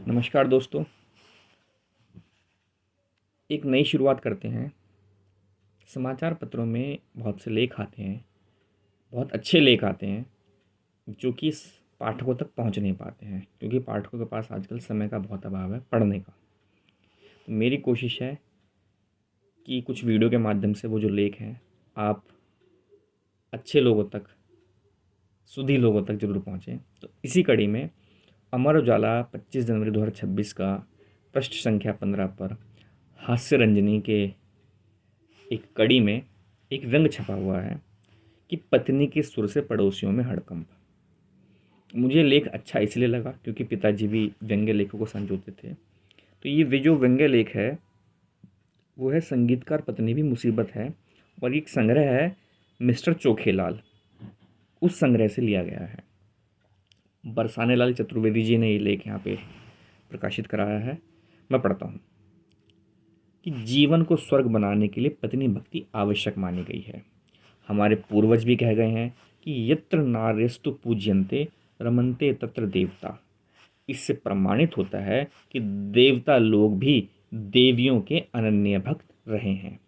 नमस्कार दोस्तों। एक नई शुरुआत करते हैं। समाचार पत्रों में बहुत से लेख आते हैं, बहुत अच्छे लेख आते हैं जो कि पाठकों तक पहुंच नहीं पाते हैं क्योंकि पाठकों के पास आजकल समय का बहुत अभाव है पढ़ने का। तो मेरी कोशिश है कि कुछ वीडियो के माध्यम से वो जो लेख हैं आप अच्छे लोगों तक, सुधी लोगों तक ज़रूर पहुँचें। तो इसी कड़ी में अमर उजाला 25 जनवरी 2026 का पृष्ठ संख्या 15 पर हास्य रंजनी के एक कड़ी में एक व्यंग छपा हुआ है कि पत्नी के सुर से पड़ोसियों में हड़कंप। मुझे लेख अच्छा इसलिए लगा क्योंकि पिताजी भी व्यंग्य लेखों को संजोते थे। तो ये जो व्यंग्य लेख है वो है संगीतकार पत्नी भी मुसीबत है, और एक संग्रह है मिस्टर चोखेलाल, उस संग्रह से लिया गया है। बरसाने लाल चतुर्वेदी जी ने ये लेख यहाँ पे प्रकाशित कराया है। मैं पढ़ता हूँ कि जीवन को स्वर्ग बनाने के लिए पत्नी भक्ति आवश्यक मानी गई है। हमारे पूर्वज भी कह गए हैं कि यत्र नार्यस्तु पूज्यन्ते रमन्ते तत्र देवता। इससे प्रमाणित होता है कि देवता लोग भी देवियों के अनन्य भक्त रहे हैं।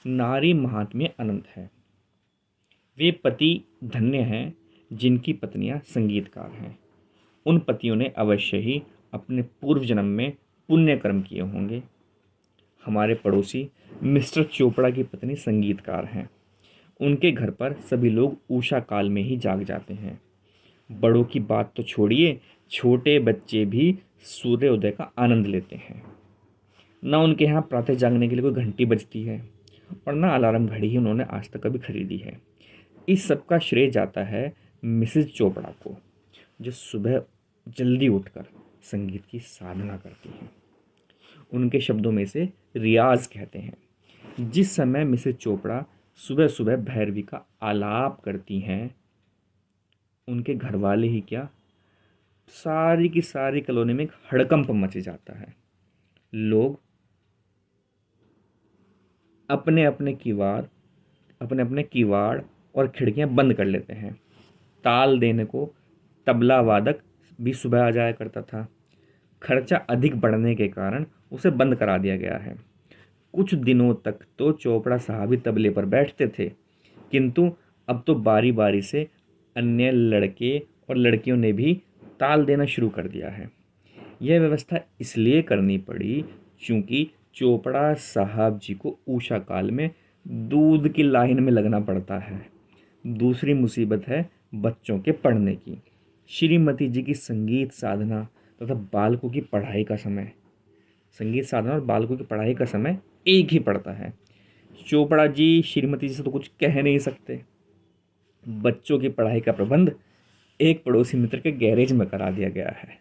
नारी महात्म्य अनंत है। वे पति धन्य हैं जिनकी पत्नियां संगीतकार हैं। उन पतियों ने अवश्य ही अपने पूर्व जन्म में पुण्य कर्म किए होंगे। हमारे पड़ोसी मिस्टर चोपड़ा की पत्नी संगीतकार हैं। उनके घर पर सभी लोग उषा काल में ही जाग जाते हैं। बड़ों की बात तो छोड़िए, छोटे बच्चे भी सूर्योदय का आनंद लेते हैं। न उनके यहाँ प्रातः जागने के लिए कोई घंटी बजती है और न अलार्म घड़ी ही उन्होंने आज तक कभी खरीदी है। इस सब का श्रेय जाता है मिसेज चोपड़ा को, जो सुबह जल्दी उठकर संगीत की साधना करती हैं। उनके शब्दों में से रियाज कहते हैं। जिस समय मिसेज चोपड़ा सुबह सुबह भैरवी का आलाप करती हैं, उनके घर वाले ही क्या, सारी की सारी कॉलोनी में एक हड़कंप मच जाता है। लोग अपने अपने किवाड़ और खिड़कियां बंद कर लेते हैं। ताल देने को तबला वादक भी सुबह आ जाया करता था। खर्चा अधिक बढ़ने के कारण उसे बंद करा दिया गया है। कुछ दिनों तक तो चोपड़ा साहब ही तबले पर बैठते थे, किंतु अब तो बारी बारी से अन्य लड़के और लड़कियों ने भी ताल देना शुरू कर दिया है। यह व्यवस्था इसलिए करनी पड़ी क्योंकि चोपड़ा साहब जी को उषा काल में दूध की लाइन में लगना पड़ता है। दूसरी मुसीबत है बच्चों के पढ़ने की। श्रीमती जी की संगीत साधना तथा बालकों की पढ़ाई का समय, संगीत साधना और बालकों की पढ़ाई का समय एक ही पड़ता है। चोपड़ा जी श्रीमती जी से तो कुछ कह नहीं सकते। बच्चों की पढ़ाई का प्रबंध एक पड़ोसी मित्र के गैरेज में करा दिया गया है।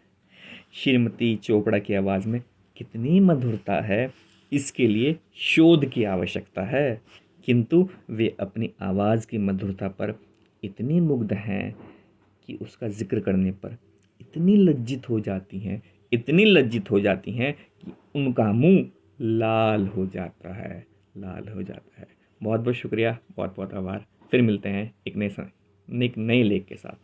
श्रीमती चोपड़ा की आवाज़ में कितनी मधुरता है, इसके लिए शोध की आवश्यकता है, किंतु वे अपनी आवाज़ की मधुरता पर इतनी मुग्ध हैं कि उसका जिक्र करने पर इतनी लज्जित हो जाती हैं, इतनी लज्जित हो जाती हैं कि उनका मुंह लाल हो जाता है, लाल हो जाता है। बहुत बहुत शुक्रिया, बहुत बहुत आभार। फिर मिलते हैं एक नए लेख के साथ।